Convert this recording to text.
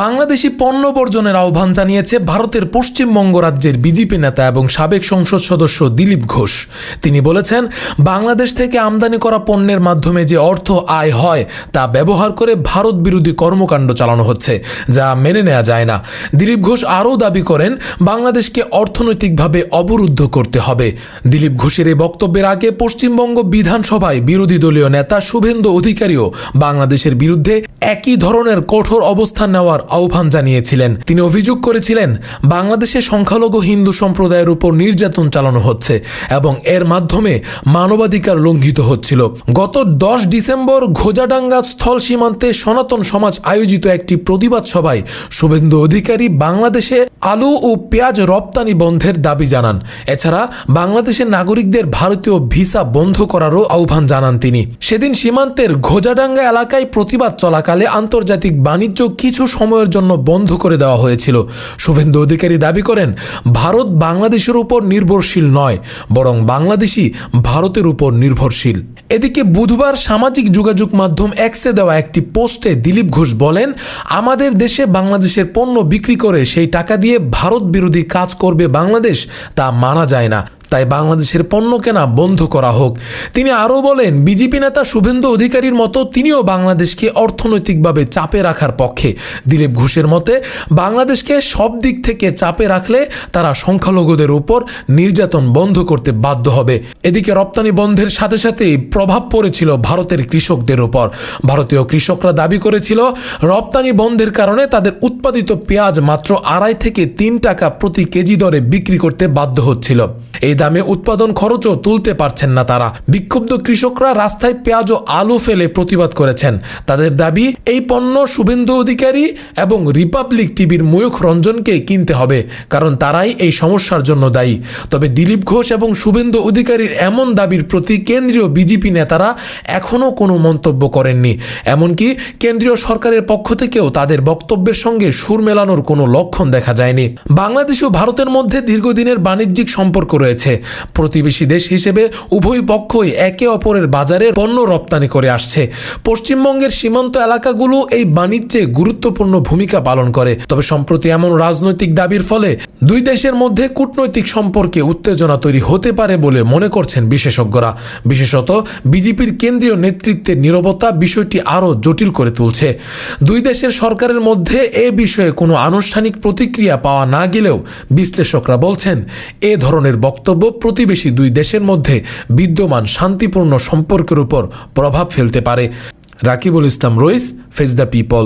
বাংলাদেশি পণ্য বর্জনের আহ্বান জানিয়েছে ভারতের পশ্চিমবঙ্গ রাজ্যের বিজেপি নেতা এবং সাবেক সংসদ সদস্য দিলীপ ঘোষ। তিনি বলেছেন, বাংলাদেশ থেকে আমদানি করা পণ্যের মাধ্যমে যে অর্থ আয় হয় তা ব্যবহার করে ভারত বিরোধী কর্মকাণ্ড চালানো হচ্ছে, যা মেনে নেওয়া যায় না। দিলীপ ঘোষ আরও দাবি করেন, বাংলাদেশকে অর্থনৈতিকভাবে অবরুদ্ধ করতে হবে। দিলীপ ঘোষের এই বক্তব্যের আগে পশ্চিমবঙ্গ বিধানসভায় বিরোধী দলীয় নেতা শুভেন্দু অধিকারীও বাংলাদেশের বিরুদ্ধে একই ধরনের কঠোর অবস্থান নেওয়ার আহ্বান জানিয়েছিলেন। তিনি অভিযোগ করেছিলেন, বাংলাদেশে সংখ্যালঘু হিন্দু সম্প্রদায়ের উপর নির্যাতন চালানো হচ্ছে এবং এর মাধ্যমে মানবাধিকার লঙ্ঘিত হচ্ছিল। গত 10 ডিসেম্বর ঘোজাডাঙ্গা স্থল সীমান্তে সনাতন সমাজ আয়োজিত একটি প্রতিবাদ সভায় শুভেন্দু অধিকারী বাংলাদেশে আলু ও পেঁয়াজ রপ্তানি বন্ধের দাবি জানান। এছাড়া বাংলাদেশের নাগরিকদের ভারতীয় ভিসা বন্ধ করারও আহ্বান জানান তিনি। সেদিন সীমান্তের ঘোজাডাঙ্গা এলাকায় প্রতিবাদ চলাকালে আন্তর্জাতিক বাণিজ্য কিছু সময়ের জন্য বন্ধ করে দেওয়া হয়েছিল। শুভেন্দু অধিকারী দাবি করেন, ভারত বাংলাদেশের উপর নির্ভরশীল নয়, বরং বাংলাদেশই ভারতের উপর নির্ভরশীল। এদিকে বুধবার সামাজিক যোগাযোগ মাধ্যম এক্সে দেওয়া একটি পোস্টে দিলীপ ঘোষ বলেন, আমাদের দেশে বাংলাদেশের পণ্য বিক্রি করে সেই টাকা দিয়ে ভারত বিরোধী কাজ করবে বাংলাদেশ, তা মানা যায় না। তাই বাংলাদেশের পণ্য কেনা বন্ধ করা হোক। তিনি আরও বলেন, বিজেপি নেতা শুভেন্দু অধিকারীর মতো তিনিও বাংলাদেশকে অর্থনৈতিকভাবে চাপে রাখার পক্ষে। দিলীপ ঘোষের মতে, বাংলাদেশকে সব দিক থেকে চাপে রাখলে তারা সংখ্যালঘুদের উপর নির্যাতন বন্ধ করতে বাধ্য হবে। এদিকে রপ্তানি বন্ধের সাথে সাথেই প্রভাব পড়েছিল ভারতের কৃষকদের উপর। ভারতীয় কৃষকরা দাবি করেছিল, রপ্তানি বন্ধের কারণে তাদের উৎপাদিত পেঁয়াজ মাত্র 2.5 থেকে 3 টাকা প্রতি কেজি দরে বিক্রি করতে বাধ্য হচ্ছিল। এই দামে উৎপাদন খরচও তুলতে পারছেন না তারা। বিক্ষুব্ধ কৃষকরা রাস্তায় পেঁয়াজ ও আলু ফেলে প্রতিবাদ করেছেন। তাদের দাবি, এই পণ্য শুভেন্দু অধিকারী এবং রিপাবলিক টিভির ময়ূখ রঞ্জনকে কিনতে হবে, কারণ তারাই এই সমস্যার জন্য দায়ী। তবে দিলীপ ঘোষ এবং শুভেন্দু অধিকারীর এমন দাবির প্রতি কেন্দ্রীয় বিজেপি নেতারা এখনও কোনো মন্তব্য করেননি। এমনকি কেন্দ্রীয় সরকারের পক্ষ থেকেও তাদের বক্তব্যের সঙ্গে সুর মেলানোর কোনো লক্ষণ দেখা যায়নি। বাংলাদেশ ও ভারতের মধ্যে দীর্ঘদিনের বাণিজ্যিক সম্পর্ক রয়েছে। প্রতিবেশী দেশ হিসেবে উভয় পক্ষই একে অপরের বাজারে পণ্য রপ্তানি করে আসছে। পশ্চিমবঙ্গের সীমান্ত এলাকাগুলো এই বাণিজ্যে গুরুত্বপূর্ণ ভূমিকা পালন করে। তবে সম্প্রতি এমন রাজনৈতিক দাবির ফলে দুই দেশের মধ্যে কূটনৈতিক সম্পর্কে উত্তেজনা তৈরি হতে পারে বলে মনে করছেন বিশেষজ্ঞরা। বিশেষত বিজেপির কেন্দ্রীয় নেতৃত্বের নীরবতা বিষয়টি আরও জটিল করে তুলছে। দুই দেশের সরকারের মধ্যে এ বিষয়ে কোনো আনুষ্ঠানিক প্রতিক্রিয়া পাওয়া না গেলেও বিশ্লেষকরা বলছেন, এ ধরনের বক্তব্য প্রতিবেশী দুই দেশের মধ্যে বিদ্যমান শান্তিপূর্ণ সম্পর্কের উপর প্রভাব ফেলতে পারে। রাকিবুল ইসলাম রইস, ফেজ দ্য পিপল।